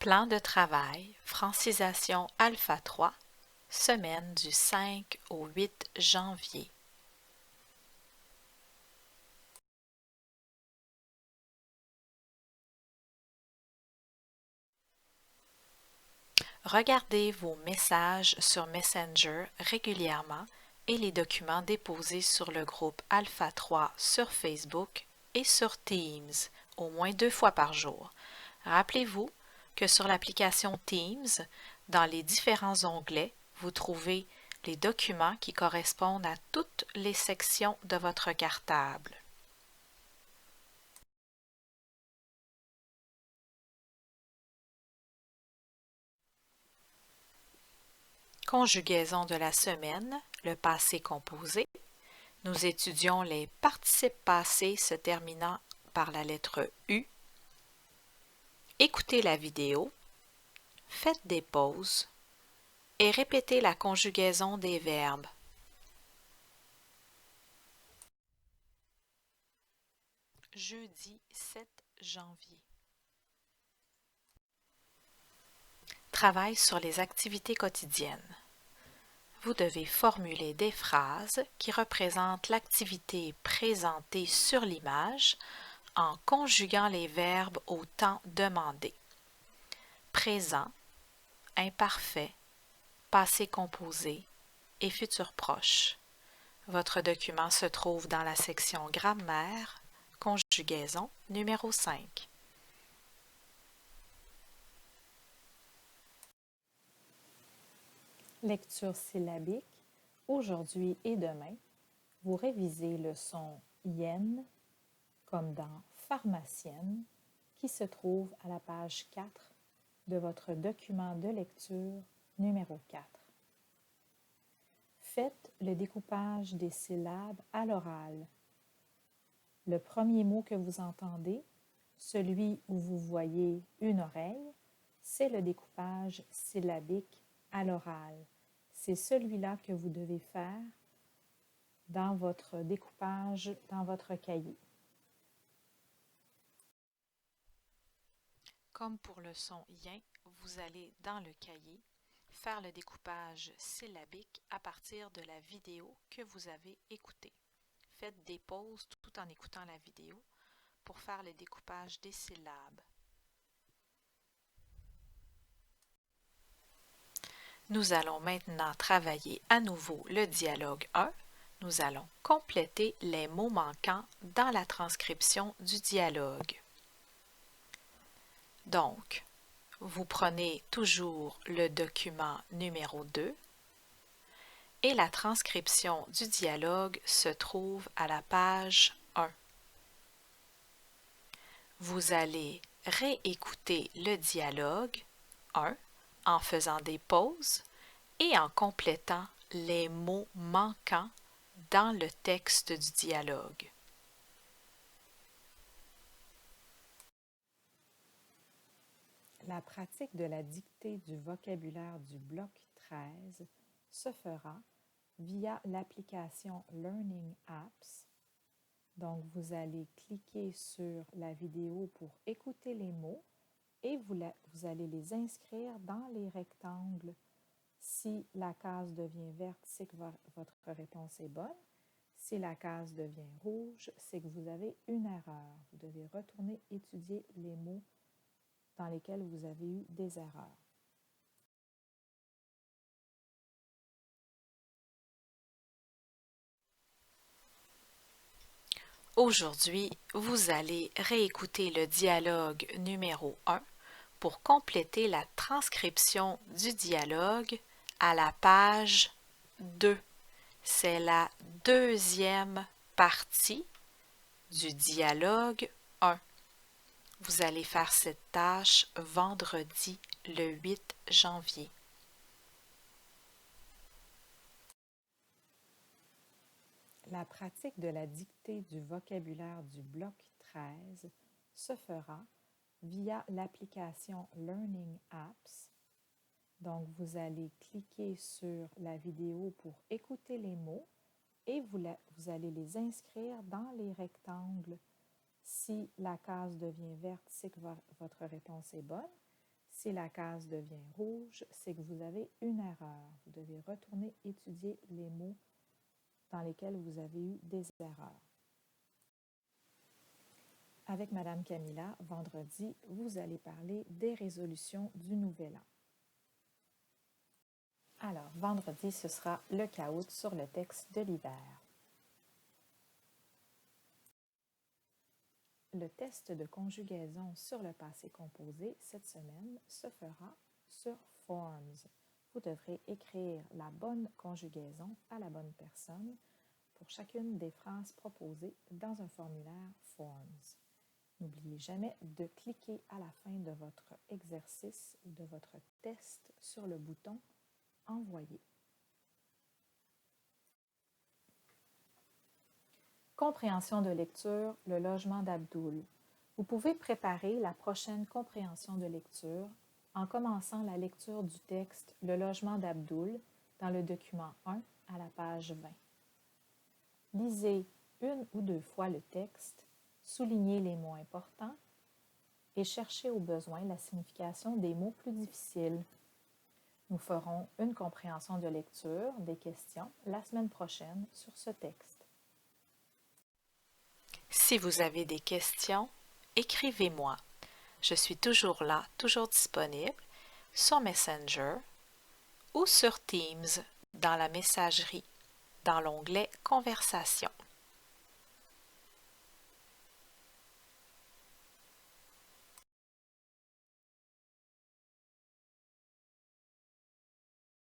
Plan de travail, francisation alpha 3, semaine du 5 au 8 janvier. Regardez vos messages sur Messenger régulièrement et les documents déposés sur le groupe Alpha 3 sur Facebook et sur Teams au moins 2 fois par jour. Rappelez-vous que sur l'application Teams, dans les différents onglets, vous trouvez les documents qui correspondent à toutes les sections de votre cartable. Conjugaison de la semaine, le passé composé. Nous étudions les participes passés se terminant par la lettre U. Écoutez la vidéo, faites des pauses et répétez la conjugaison des verbes. Jeudi 7 janvier. Travail sur les activités quotidiennes. Vous devez formuler des phrases qui représentent l'activité présentée sur l'image en conjuguant les verbes au temps demandé. Présent, imparfait, passé composé et futur proche. Votre document se trouve dans la section Grammaire, conjugaison numéro 5. Lecture syllabique. Aujourd'hui et demain, vous révisez le son yen, comme dans pharmacienne, qui se trouve à la page 4 de votre document de lecture numéro 4. Faites le découpage des syllabes à l'oral. Le premier mot que vous entendez, celui où vous voyez une oreille, c'est le découpage syllabique à l'oral. C'est celui-là que vous devez faire dans votre découpage, dans votre cahier. Comme pour le son yin, vous allez dans le cahier faire le découpage syllabique à partir de la vidéo que vous avez écoutée. Faites des pauses tout en écoutant la vidéo pour faire le découpage des syllabes. Nous allons maintenant travailler à nouveau le dialogue 1. Nous allons compléter les mots manquants dans la transcription du dialogue. Donc, vous prenez toujours le document numéro 2 et la transcription du dialogue se trouve à la page 1. Vous allez réécouter le dialogue 1 en faisant des pauses et en complétant les mots manquants dans le texte du dialogue. La pratique de la dictée du vocabulaire du bloc 13 se fera via l'application Learning Apps. Donc, vous allez cliquer sur la vidéo pour écouter les mots et vous allez les inscrire dans les rectangles. Si la case devient verte, c'est que votre réponse est bonne. Si la case devient rouge, c'est que vous avez une erreur. Vous devez retourner étudier les mots dans lesquels vous avez eu des erreurs. Aujourd'hui, vous allez réécouter le dialogue numéro 1 pour compléter la transcription du dialogue à la page 2. C'est la deuxième partie du dialogue 1. Vous allez faire cette tâche vendredi le 8 janvier. La pratique de la dictée du vocabulaire du bloc 13 se fera via l'application Learning Apps. Donc, vous allez cliquer sur la vidéo pour écouter les mots et vous allez les inscrire dans les rectangles. Si la case devient verte, c'est que votre réponse est bonne. Si la case devient rouge, c'est que vous avez une erreur. Vous devez retourner étudier les mots dans lesquels vous avez eu des erreurs. Avec Madame Camilla, vendredi, vous allez parler des résolutions du Nouvel An. Alors, vendredi, ce sera le caout sur le texte de l'hiver. Le test de conjugaison sur le passé composé cette semaine se fera sur Forms. Vous devrez écrire la bonne conjugaison à la bonne personne pour chacune des phrases proposées dans un formulaire Forms. N'oubliez jamais de cliquer à la fin de votre exercice ou de votre test sur le bouton « Envoyer ». Compréhension de lecture, le logement d'Abdoul. Vous pouvez préparer la prochaine compréhension de lecture en commençant la lecture du texte « Le logement d'Abdoul » dans le document 1 à la page 20. Lisez une ou deux fois le texte, soulignez les mots importants et cherchez au besoin la signification des mots plus difficiles. Nous ferons une compréhension de lecture, des questions, la semaine prochaine sur ce texte. Si vous avez des questions, écrivez-moi. Je suis toujours là, toujours disponible, sur Messenger ou sur Teams dans la messagerie, dans l'onglet « Conversation ».